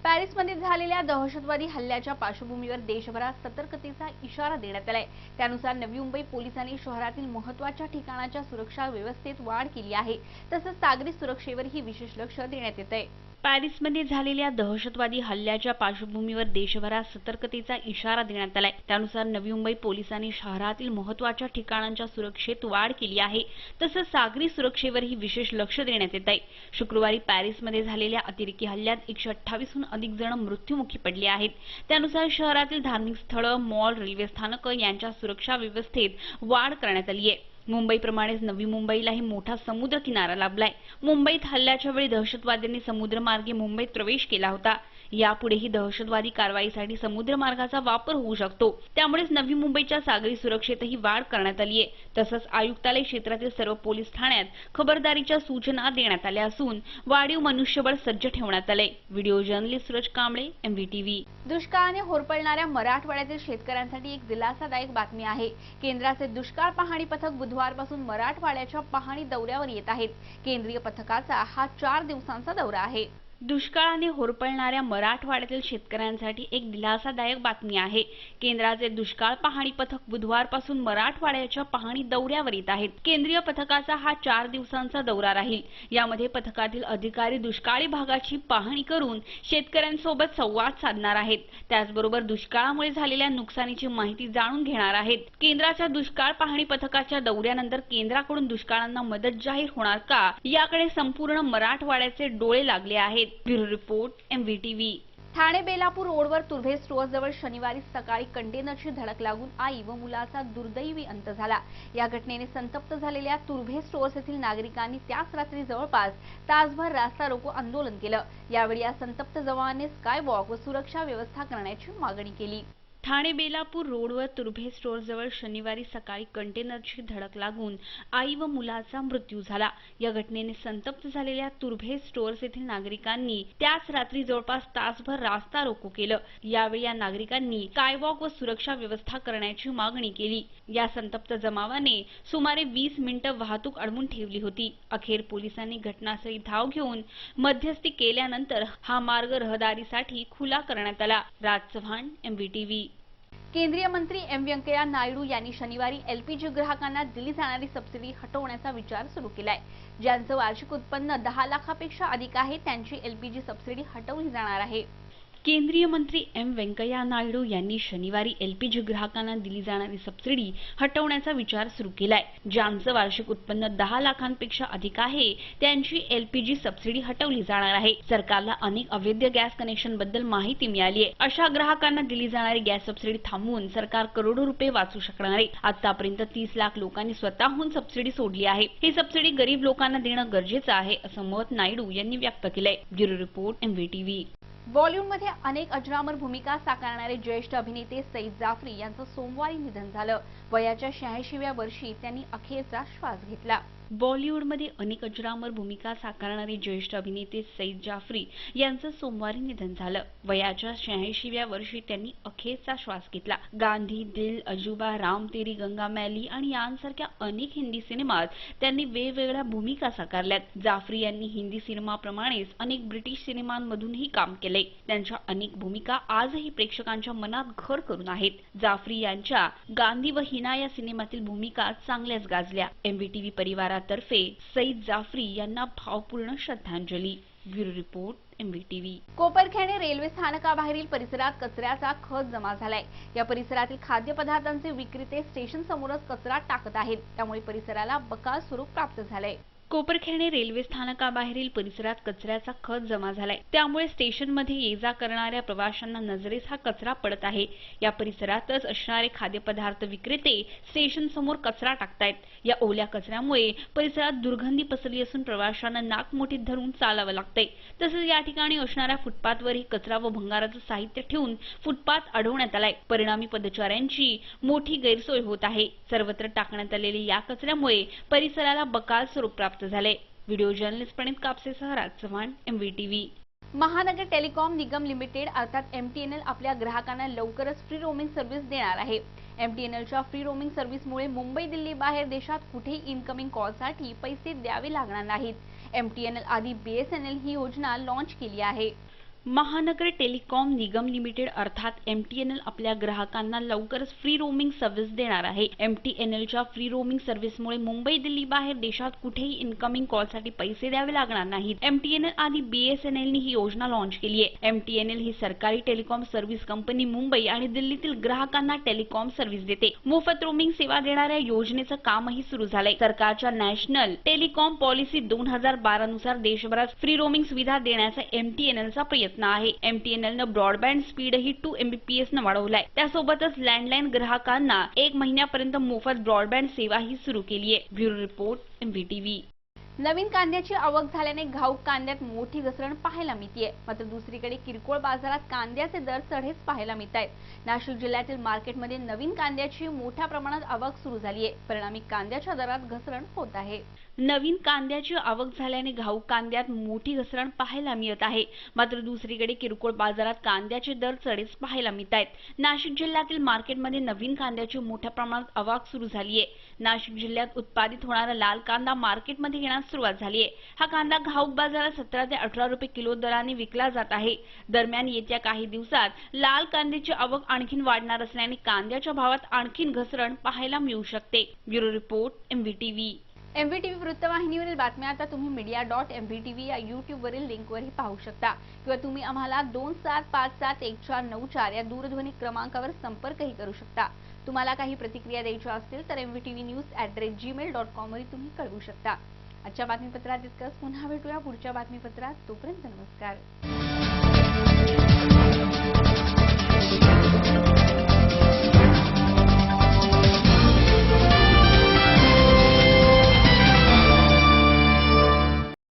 पॅरिसमध्ये झालेल्या दहशतवादी हल्ल्याच्या पार्श्वभूमीवर देशभरात सतर्कतेचा इशारा देण्यात आलाय। त्यानुसार नवी मुंबई पोलिसांनी शहरातील महत्त्वाच्या ठिकाणांच्या सुरक्षा व्यवस्थेत वाढ केली आहे। तसंच सागरी सुरक्षेवरही विशेष लक्ष देण्यात येत आहे। पॅरिसमध्ये झालेल्या दहशतवादी हल्ल्याच्या पार्श्वभूमीवर देशभरात सतर्कतेचा इशारा देण्यात आलाय। त्यानुसार नवी मुंबई पोलिसांनी शहरातील महत्त्वाच्या ठिकाणांच्या सुरक्षेत वाढ केली आहे। तसंच सागरी सुरक्षेवरही विशेष लक्ष देण्यात येत आहे। शुक्रवारी पॅरिसमध्ये झालेल्या अतिरेकी हल्ल्यात 128 हून अधिक जण मृत्युमुखी पडले आहेत। त्यानुसार शहरातील धार्मिक स्थळं, मॉल, रेल्वे स्थानकं यांच्या सुरक्षा व्यवस्थेत वाढ करण्यात आली आहे। मुंबईप्रमाणेच नवी मुंबईलाही मोठा समुद्र किनारा लाभलाय। मुंबईत हल्ल्याच्या वेळी दहशतवाद्यांनी समुद्रमार्गे मुंबईत प्रवेश केला होता। यापुढेही दहशतवादी कारवाईसाठी समुद्रमार्गाचा वापर होऊ शकतो। त्यामुळेच नवी मुंबईच्या सागरी सुरक्षेतही वाढ करण्यात आली आहे। तसंच आयुक्तालय क्षेत्रातील सर्व पोलीस ठाण्यात खबरदारीच्या सूचना देण्यात आल्या असून वाढीव मनुष्यबळ सज्ज ठेवण्यात आले। Video journalist Suraj Kamble, MVTV। दुष्काळाने होरपळणाऱ्या मराठवाड्यातील शेतकऱ्यांसाठी एक दिलासादायक बातमी आहे। केंद्राचे दुष्काळ पाहणी पथक बुधवारपासून मराठवाड्याच्या पाहणी दौऱ्यावर येत आहेत। केंद्रीय पथकाचा हा 4 दिवसांचा दौरा आहे। दुष्काळाने होरपळणाऱ्या मराठवाड्यातील शेतकऱ्यांसाठी एक दिलासादायक बातमी आहे। केंद्राचे दुष्काळ पाहणी पथक बुधवारपासून मराठवाड्याच्या पाहणी दौऱ्यावर येत आहेत। केंद्रीय पथकाचा हा 4 दिवसांचा दौरा राहील। यामध्ये पथकातील अधिकारी दुष्काळी भागाची पाहणी करून शेतकऱ्यांसोबत संवाद साधणार आहेत। त्याचबरोबर दुष्काळामुळे झालेल्या नुकसानीची माहिती जाणून घेणार आहेत। केंद्राच्या दुष्काळ पाहणी पथकाच्या दौऱ्यानंतर केंद्राकडून दुष्काळांना मदत जाहीर होणार का, याकडे संपूर्ण मराठवाड्याचे डोळे लागले आहेत। Bureau report, MVTV। Thane Belapur रोडवर तुर्भे स्टोअर्सजवळ शनिवारी सकाळी कंटेनरची धडक लागून आई व मुलाचा दुर्दैवी अंत झाला। या घटनेने संतप्त झालेल्या तुर्भे स्टोअर्स येथील नागरिकांनी त्याच रात्री जवळपास तासभर रास्ता रोको आंदोलन केलं। यावेळी या संतप्त जवानांनी स्कायवॉक व सुरक्षा व्यवस्था करण्याची मागणी केली। ठाणे बेलापूर रोडवर तुर्भे स्टोअर्सजवळ शनिवारी सकाळी कंटेनरची धडक लागून आई व मुलाचा मृत्यू झाला। या घटनेने संतप्त झालेल्या तुर्भे स्टोअर्स येथील नागरिकांनी त्याच रात्री जवळपास तासभर रास्ता रोको केलं। यावेळी या नागरिकांनी स्कायवॉक व सुरक्षा व्यवस्था करण्याची मागणी केली। या संतप्त जमावाने सुमारे 20 मिनिटं वाहतूक अडवून ठेवली होती। अखेर पोलिसांनी घटनास्थळी धाव घेऊन मध्यस्थी केल्यानंतर हा मार्ग रहदारीसाठी खुला करण्यात आला। राज चव्हाण, MVTV। केंद्रीय मंत्री व्यंकय्या नायडू यांनी शनिवारी LPG ग्राहकांना दिली जाणारी सबसिडी हटवण्याचा विचार सुरू केलाय। ज्यांचं वार्षिक उत्पन्न 10 लाखापेक्षा अधिक आहे त्यांची LPG सबसिडी हटवली जाणार आहे। केंद्रीय मंत्री व्यंकय्या नायडू यांनी शनिवारी LPG ग्राहकांना दिली जाणारी सबसिडी हटवण्याचा विचार सुरू केलाय। ज्यांचं वार्षिक उत्पन्न 10 लाखांपेक्षा अधिक आहे त्यांची LPG सबसिडी हटवली जाणार आहे। सरकारला अनेक अवैध गॅस कनेक्शन बद्दल माहिती मिळाली आहे। अशा ग्राहकांना दिली जाणारी गॅस सबसिडी थांबवून सरकार करोडो रुपये वाचू शकणार आहे। आतापर्यंत 30 लाख लोकांनी स्वतःहून सबसिडी सोडली आहे। ही सबसिडी गरीब लोकांना देणं गरजेचं आहे असं मत नायडू यांनी व्यक्त केलंय। Bureau report, MVTV। बॉलिवूडमध्ये अनेक अजरामर भूमिका साकारणारे ज्येष्ठ अभिनेते सईद जाफरी यांचं सोमवारी निधन झालं। वयाच्या 86व्या वर्षी त्यांनी अखेरचा श्वास घेतला। बॉलिवूडमध्ये अनेक अजरामर भूमिका साकारणारे ज्येष्ठ अभिनेते सईद जाफरी यांचं सोमवारी निधन झालं। वयाच्या 86व्या वर्षी त्यांनी अखेरचा श्वास घेतला। गांधी, दिल, अजूबा, राम तेरी गंगा मैली आणि यांसारख्या अनेक हिंदी सिनेमात त्यांनी वेगवेगळ्या भूमिका साकारल्यात। जाफरी यांनी हिंदी सिनेमाप्रमाणेच अनेक ब्रिटिश सिनेमांमधूनही काम केले। त्यांच्या अनेक भूमिका आजही प्रेक्षकांच्या मनात घर करून आहेत। जाफरी यांच्या गांधी व हिना या सिनेमातील भूमिका चांगल्याच गाजल्या। MVTV परिवारातर्फे सईद जाफरी यांना भावपूर्ण श्रद्धांजली। Bureau report, MVTV। Koparkhairane railway स्थानकाबाहेरील परिसरात कचऱ्याचा खच जमा झालाय। या परिसरातील खाद्यपदार्थांचे विक्रेते स्टेशन समोरच कचरा टाकत आहेत। त्यामुळे परिसराला बकाल स्वरूप प्राप्त झालंय। कोपरखैरणे रेल्वे स्थानकाबाहेरील परिसरात कचऱ्याचा खच जमा झालाय। त्यामुळे स्टेशनमध्ये ये-जा करणाऱ्या प्रवाशांना नजरेस हा कचरा पडत आहे। या परिसरातच असणारे खाद्यपदार्थ विक्रेते स्टेशन समोर कचरा टाकतायत। या ओल्या कचऱ्यामुळे परिसरात दुर्गंधी पसरली असून प्रवाशांना नाक मुठीत धरून चालावं लागतंय। तसेच या ठिकाणी असणाऱ्या फुटपाथवरही कचरा व भंगाराचं साहित्य ठेवून फुटपाथ अडवण्यात आलाय। परिणामी पदचाऱ्यांची मोठी गैरसोय होत आहे। सर्वत्र टाकण्यात आलेल्या या कचऱ्यामुळे परिसराला बकाल स्वरूप प्राप्त झाले। व्हिडिओ जर्नलिस्ट प्रणित कापसेसह राज चव्हाण, MVTV। महानगर टेलिकॉम निगम लिमिटेड अर्थात MTNL आपल्या ग्राहकांना लवकरच फ्री रोमिंग सर्व्हिस देणार आहे। MTNLच्या फ्री रोमिंग सर्व्हिसमुळे मुंबई, दिल्ली बाहेर देशात कुठेही इनकमिंग कॉलसाठी पैसे द्यावे लागणार नाहीत। MTNL आधी BSNL ही योजना लॉन्च केली आहे। महानगर टेलिकॉम निगम लिमिटेड अर्थात MTNL आपल्या ग्राहकांना लवकरच फ्री रोमिंग सर्व्हिस देणार आहे। MTNLच्या फ्री रोमिंग सर्व्हिसमुळे मुंबई दिल्ली बाहेर देशात कुठेही इनकमिंग कॉलसाठी पैसे द्यावे लागणार नाहीत। MTNL आणि BSNL ही योजना लॉन्च केली आहे। MTNL ही सरकारी टेलिकॉम सर्व्हिस कंपनी मुंबई आणि दिल्लीतील ग्राहकांना टेलिकॉम सर्व्हिस देते। मोफत रोमिंग सेवा देणाऱ्या योजनेचं कामही सुरू झालंय। सरकारच्या नॅशनल टेलिकॉम पॉलिसी 2012 नुसार देशभरात फ्री रोमिंग सुविधा देण्याचा MTNLचा प्रयत्न आहे। MTNLनं ब्रॉडबँड स्पीडही 2 Mbps न वाढवलाय। त्यासोबतच लँडलाईन ग्राहकांना 1 महिन्यापर्यंत मोफत ब्रॉडबँड सेवाही सुरू केली आहे। Bureau report MVTV। नवीन कांद्याची आवक झाल्याने घाऊक कांद्यात मोठी घसरण पाहायला मिळते। मात्र दुसरीकडे किरकोळ बाजारात कांद्याचे दर चढेच पाहायला मिळत आहेत। नाशिक जिल्ह्यातील मार्केटमध्ये नवीन कांद्याची मोठ्या प्रमाणात आवक सुरू झाली आहे। परिणामी कांद्याच्या दरात घसरण होत आहे। नवीन कांद्याची आवक झाल्याने घाऊक कांद्यात मोठी घसरण पाहायला मिळत आहे। मात्र दुसरीकडे किरकोळ बाजारात कांद्याचे दर चढेच पाहायला मिळत आहेत। नाशिक जिल्ह्यातील मार्केटमध्ये नवीन कांद्याची मोठ्या प्रमाणात आवक सुरू झाली आहे। नाशिक जिल्ह्यात उत्पादित होणारा लाल कांदा मार्केटमध्ये येण्यास सुरुवात झाली आहे। हा कांदा घाऊक बाजारात 17 ते 18 रुपये किलो दराने विकला जात आहे। दरम्यान येत्या काही दिवसात लाल कांद्याची आवक आणखीन वाढणार असल्याने कांद्याच्या भावात आणखीन घसरण पाहायला मिळू शकते। Bureau report MVTV। MVTV वृत्तवाहिनीवरील बातम्या आता तुम्ही media.mvtv या यूट्यूबवरील लिंकवरही पाहू शकता किंवा तुम्ही आम्हाला 27571494 या दूरध्वनी क्रमांकावर संपर्कही करू शकता। तुम्हाला काही प्रतिक्रिया द्यायच्या असतील तर mvtvnews@gmail.com वर तुम्ही कळवू शकता। आजच्या बातमीपत्रात इतकंच। पुन्हा भेटूया पुढच्या बातमीपत्रात। तोपर्यंत नमस्कार।